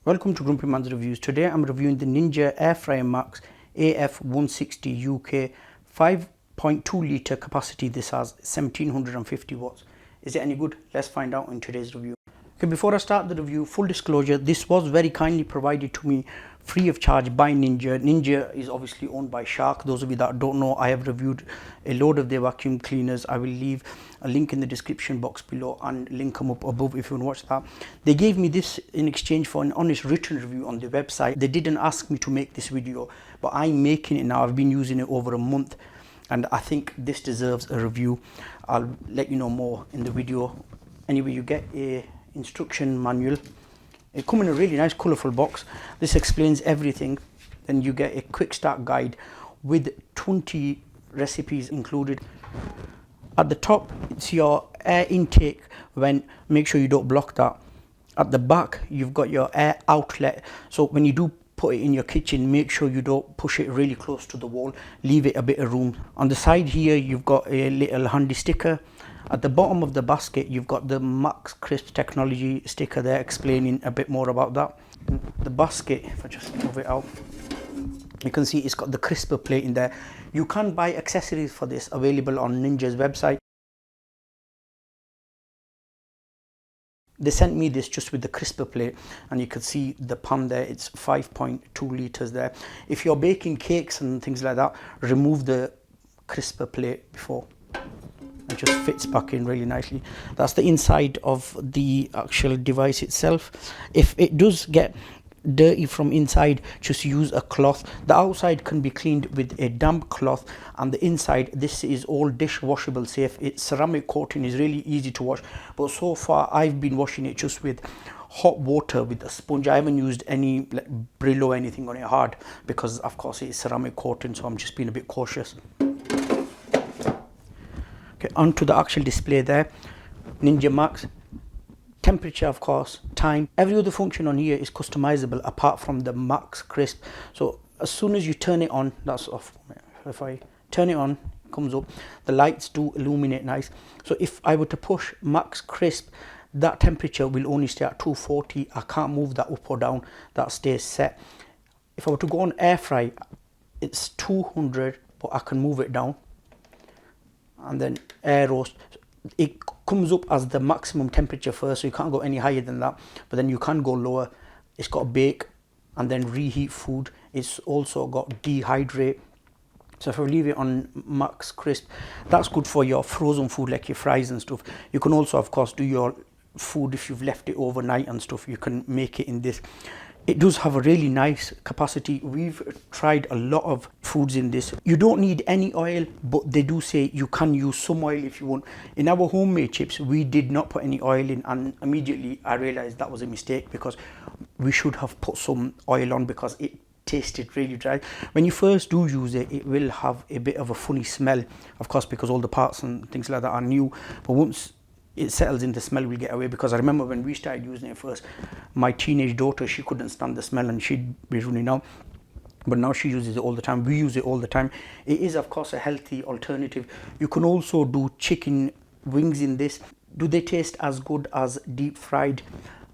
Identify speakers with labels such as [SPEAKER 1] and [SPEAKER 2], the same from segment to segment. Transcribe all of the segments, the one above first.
[SPEAKER 1] Welcome to GrumpyMan's Reviews. Today I'm reviewing the Ninja Air Fryer Max AF160UK 5.2 litre capacity. This has 1750 watts. Is it any good? Let's find out in today's review. Okay, before I start the review, full disclosure, this was very kindly provided to me free of charge by Ninja. Ninja is obviously owned by Shark. Those of you that don't know, I have reviewed a load of their vacuum cleaners. I will leave a link in the description box below and link them up above if you want to watch that. They gave me this in exchange for an honest written review on their website. They didn't ask me to make this video, but I'm making it now. I've been using it over a month and I think this deserves a review. I'll let you know more in the video. Anyway, you get a instruction manual. It comes in a really nice colourful box. This explains everything. Then you get a quick start guide with 20 recipes included. At the top, it's your air intake vent. Make sure you don't block that. At the back, you've got your air outlet. So when you do put it in your kitchen, make sure you don't push it really close to the wall. Leave it a bit of room. On the side here, you've got a little handy sticker. At the bottom of the basket, you've got the Max Crisp technology sticker there explaining a bit more about that. The basket, if I just move it out, you can see it's got the crisper plate in there. You can buy accessories for this available on Ninja's website. They sent me this just with the crisper plate, and you can see the pan there. It's 5.2 litres there. If you're baking cakes and things like that, remove the crisper plate before. It just fits back in really nicely. That's the inside of the actual device itself. If it does get dirty from inside, just use a cloth. The outside can be cleaned with a damp cloth, and the inside, this is all dishwashable safe. Its ceramic coating is really easy to wash, but so far I've been washing it just with hot water with a sponge. I haven't used any like Brillo or anything on it hard because of course it's ceramic coating, so I'm just being a bit cautious. Okay, onto the actual display there. Ninja Max. Temperature, of course, time. Every other function on here is customizable apart from the Max Crisp. So as soon as you turn it on, that's off. If I turn it on, it comes up. The lights do illuminate nice. So if I were to push Max Crisp, that temperature will only stay at 240. I can't move that up or down. That stays set. If I were to go on air fry, it's 200, but I can move it down. And then air roast, it comes up as the maximum temperature first, so you can't go any higher than that, but then you can go lower. It's got bake and then reheat food. It's also got dehydrate. So if I leave it on Max Crisp, that's good for your frozen food like your fries and stuff. You can also of course do your food if you've left it overnight and stuff. You can make it in this. It does have a really nice capacity. We've tried a lot of foods in this. You don't need any oil, but they do say you can use some oil if you want. In our homemade chips, we did not put any oil in, and immediately I realized that was a mistake because we should have put some oil on because it tasted really dry. When you first do use it, it will have a bit of a funny smell, of course, because all the parts and things like that are new. But once it settles in, the smell will get away, because I remember when we started using it first, my teenage daughter, she couldn't stand the smell and she'd be running out, but now she uses it all the time. We use it all the time. It is of course a healthy alternative. You can also do chicken wings in this. Do they taste as good as deep fried?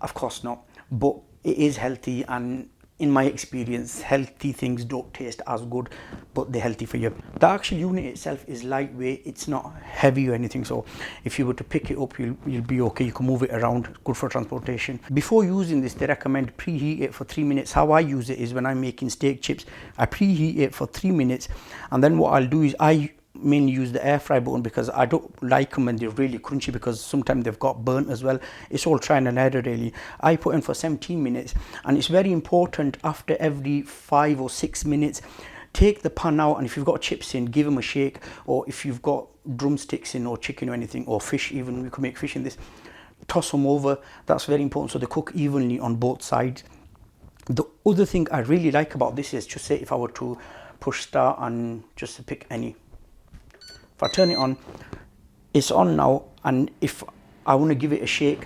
[SPEAKER 1] Of course not, but it is healthy, and in my experience, healthy things don't taste as good, but they're healthy for you. The actual unit itself is lightweight. It's not heavy or anything, so if you were to pick it up, you'll be okay. You can move it around, good for transportation. Before using this, they recommend preheat it for 3 minutes. How I use it is when I'm making steak chips, I preheat it for 3 minutes, and then what I'll do is I mainly use the air fry button because I don't like them when they're really crunchy, because sometimes they've got burnt as well. It's all trial and error really. I put in for 17 minutes, and it's very important after every 5 or 6 minutes, take the pan out, and if you've got chips in, give them a shake, or if you've got drumsticks in or chicken or anything, or fish even, we could make fish in this, toss them over. That's very important so they cook evenly on both sides. The other thing I really like about this is, just say if I were to push start and just to pick any, if I turn it on, it's on now, and if I want to give it a shake,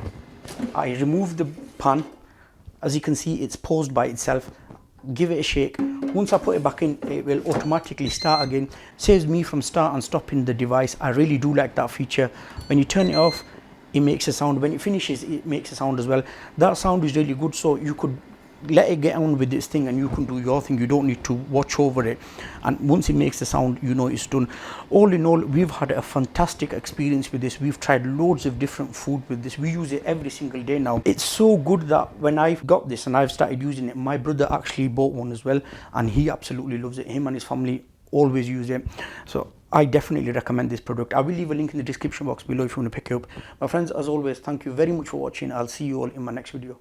[SPEAKER 1] I remove the pan. As you can see, it's paused by itself. Give it a shake. Once I put it back in, it will automatically start again. Saves me from start and stopping the device. I really do like that feature. When you turn it off, it makes a sound. When it finishes, it makes a sound as well. That sound is really good, so you could let it get on with its thing and you can do your thing. You don't need to watch over it, and once it makes the sound, you know it's done. All in all, we've had a fantastic experience with this. We've tried loads of different food with this. We use it every single day now. It's so good that when I've got this and I've started using it, my brother actually bought one as well, and he absolutely loves it. Him and his family always use it. So I definitely recommend this product. I will leave a link in the description box below if you want to pick it up. My friends, as always, thank you very much for watching. I'll see you all in my next video.